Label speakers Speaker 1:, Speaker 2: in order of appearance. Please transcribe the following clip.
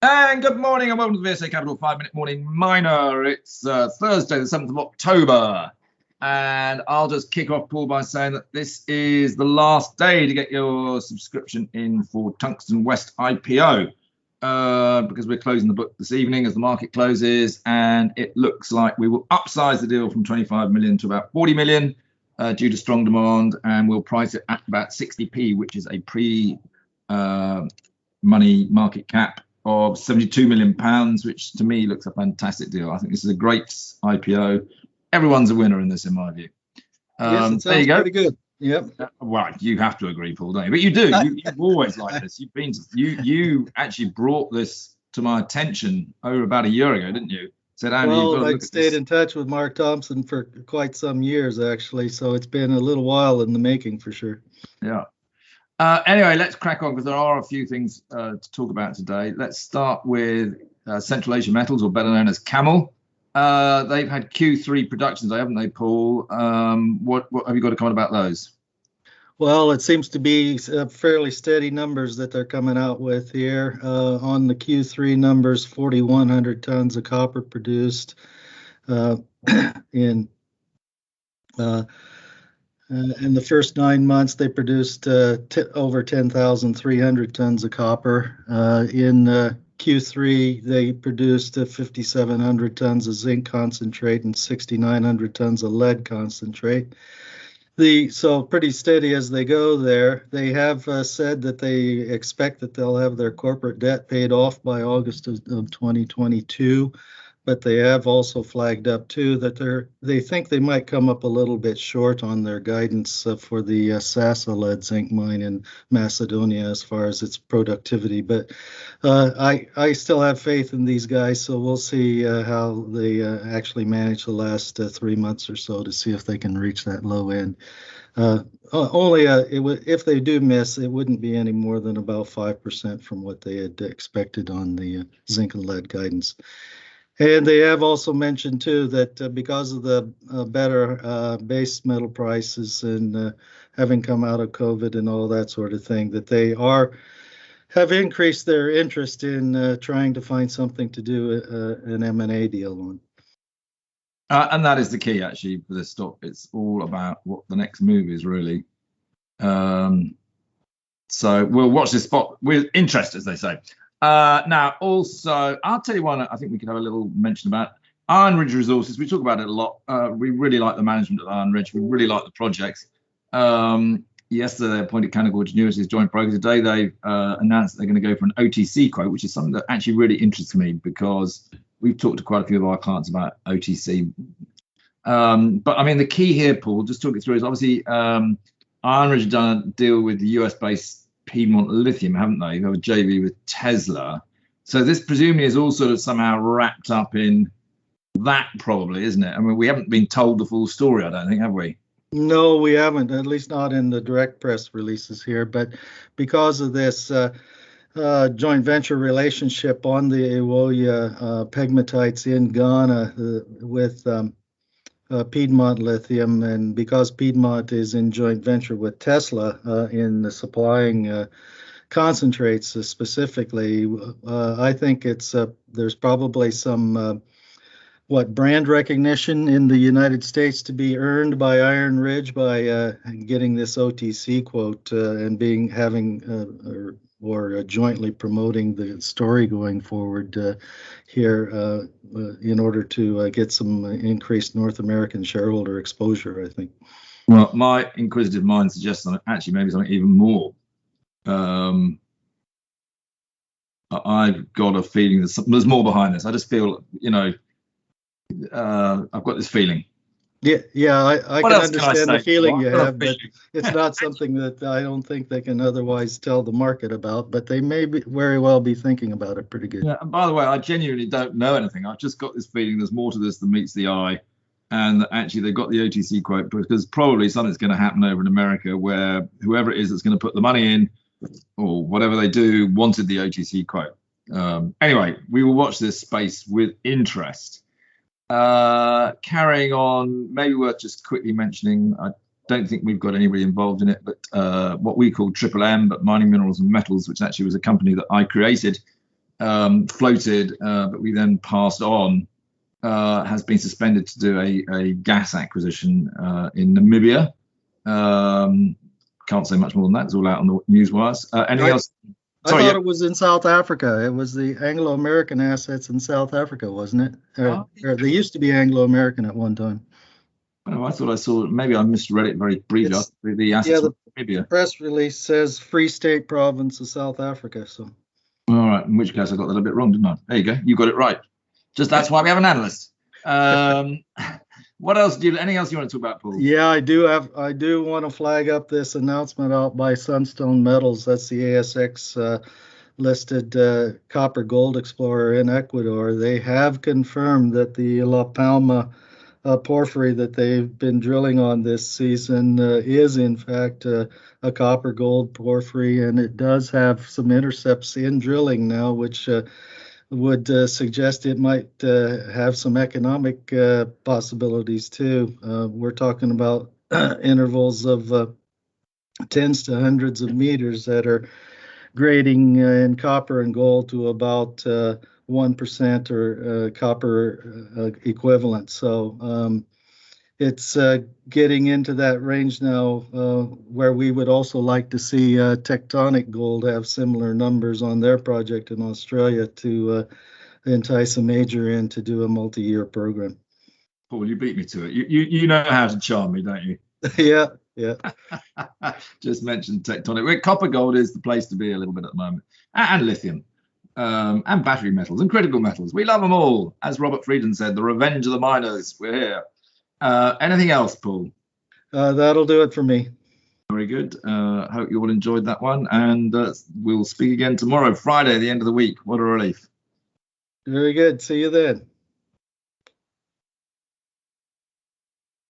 Speaker 1: And good morning and welcome to the VSA Capital 5-Minute Morning Miner. It's Thursday, the 7th of October. And I'll just kick off, Paul, by saying that this is the last day to get your subscription in for Tungsten West IPO because we're closing the book this evening as the market closes. And it looks like we will upsize the deal from 25 million to about 40 million due to strong demand. And we'll price it at about 60p, which is a pre-money market cap of 72 million pounds, which to me looks a fantastic deal. I think this is a great IPO. Everyone's a winner in this, in my view.
Speaker 2: Yes, it sounds pretty good. Yep.
Speaker 1: Well, you have to agree, Paul, don't you? But you do. You've always liked this. You actually brought this to my attention over about a year ago, didn't you?
Speaker 2: Said, Andy, well, I stayed in touch with Mark Thompson for quite some years, actually. So it's been a little while in the making, for sure.
Speaker 1: Yeah. Anyway, let's crack on because there are a few things to talk about today. Let's start with Central Asia Metals, or better known as CAML. They've had Q3 productions, haven't they, Paul? What have you got to comment about those?
Speaker 2: Well, it seems to be fairly steady numbers that they're coming out with here. On the Q3 numbers, 4,100 tons of copper produced in the first 9 months. They produced over 10,300 tons of copper. In Q3, they produced 5,700 tons of zinc concentrate and 6,900 tons of lead concentrate. So pretty steady as they go there. They have said that they expect that they'll have their corporate debt paid off by August of 2022. But they have also flagged up, too, that they think they might come up a little bit short on their guidance for the Sasa lead zinc mine in Macedonia as far as its productivity. But I still have faith in these guys, so we'll see how they actually manage the last 3 months or so to see if they can reach that low end. If they do miss, it wouldn't be any more than about 5% from what they had expected on the zinc and lead guidance. And they have also mentioned, too, that because of the better base metal prices and having come out of COVID and all that sort of thing, that they have increased their interest in trying to find something to do an M&A deal on.
Speaker 1: And that is the key, actually, for this stock. It's all about what the next move is, really. So we'll watch this spot with interest, as they say. Now, also, I'll tell you one I think we could have a little mention about. Iron Ridge Resources. We talk about it a lot. We really like the management of Iron Ridge. We really like the projects. Yesterday, they appointed Canaccord Genuity as joint broker. Today, they've announced they're going to go for an OTC quote, which is something that actually really interests me because we've talked to quite a few of our clients about OTC. But, I mean, the key here, Paul, just talk it through, is obviously Iron Ridge have done a deal with the US-based Piedmont Lithium, haven't they? They have a JV with Tesla. So this presumably is all sort of somehow wrapped up in that, probably, isn't it? I mean, we haven't been told the full story, I don't think, have we?
Speaker 2: No, we haven't, at least not in the direct press releases here. But because of this joint venture relationship on the Ewoyaa pegmatites in Ghana with Piedmont Lithium, and because Piedmont is in joint venture with Tesla in supplying concentrates specifically, I think there's probably some brand recognition in the United States to be earned by Iron Ridge by getting this OTC quote and having jointly promoting the story going forward here in order to get some increased North American shareholder exposure, I think.
Speaker 1: Well, my inquisitive mind suggests that actually maybe something even more. I've got a feeling there's more behind this. I just feel, I've got this feeling.
Speaker 2: Yeah, I can understand the feeling you have, but it's not something that I don't think they can otherwise tell the market about, but they may very well be thinking about it pretty good.
Speaker 1: Yeah, and by the way, I genuinely don't know anything. I've just got this feeling there's more to this than meets the eye, and that actually they've got the OTC quote because probably something's going to happen over in America where whoever it is that's going to put the money in or whatever they do wanted the OTC quote. Anyway, we will watch this space with interest. Carrying on, maybe worth just quickly mentioning, I don't think we've got anybody involved in it, but what we call Triple M, but Mining Minerals and Metals, which actually was a company that I created floated, but we then passed on, has been suspended to do a gas acquisition in Namibia. Can't say much more than that. It's all out on the news wires. Anything else?
Speaker 2: I thought it was in South Africa. It was the Anglo-American assets in South Africa, wasn't it? Or they used to be Anglo-American at one time.
Speaker 1: Oh, I thought I saw. Maybe I misread it very briefly. The assets of Namibia.
Speaker 2: The press release says Free State Province of South Africa. So.
Speaker 1: All right. In which case, I got that a bit wrong, didn't I? There you go. You got it right. Just that's why we have an analyst. What else? Anything else you want to talk about, Paul?
Speaker 2: Yeah, I do want to flag up this announcement out by Sunstone Metals. That's the ASX listed copper gold explorer in Ecuador. They have confirmed that the La Palma porphyry that they've been drilling on this season is in fact a copper gold porphyry, and it does have some intercepts in drilling now, which would suggest it might have some economic possibilities too. We're talking about intervals of tens to hundreds of meters that are grading in copper and gold to about 1% or copper equivalent. So it's getting into that range now where we would also like to see Tectonic Gold have similar numbers on their project in Australia to entice a major in to do a multi-year program.
Speaker 1: Paul, you beat me to it. You know how to charm me, don't you?
Speaker 2: Yeah.
Speaker 1: Just mentioned Tectonic. Copper gold is the place to be a little bit at the moment, and lithium, and battery metals and critical metals. We love them all. As Robert Friedland said, the revenge of the miners. We're here. Anything else, Paul?
Speaker 2: That'll do it for me.
Speaker 1: Very good. Hope you all enjoyed that one, and we'll speak again tomorrow, Friday, the end of the week. What a relief.
Speaker 2: Very good. See you then.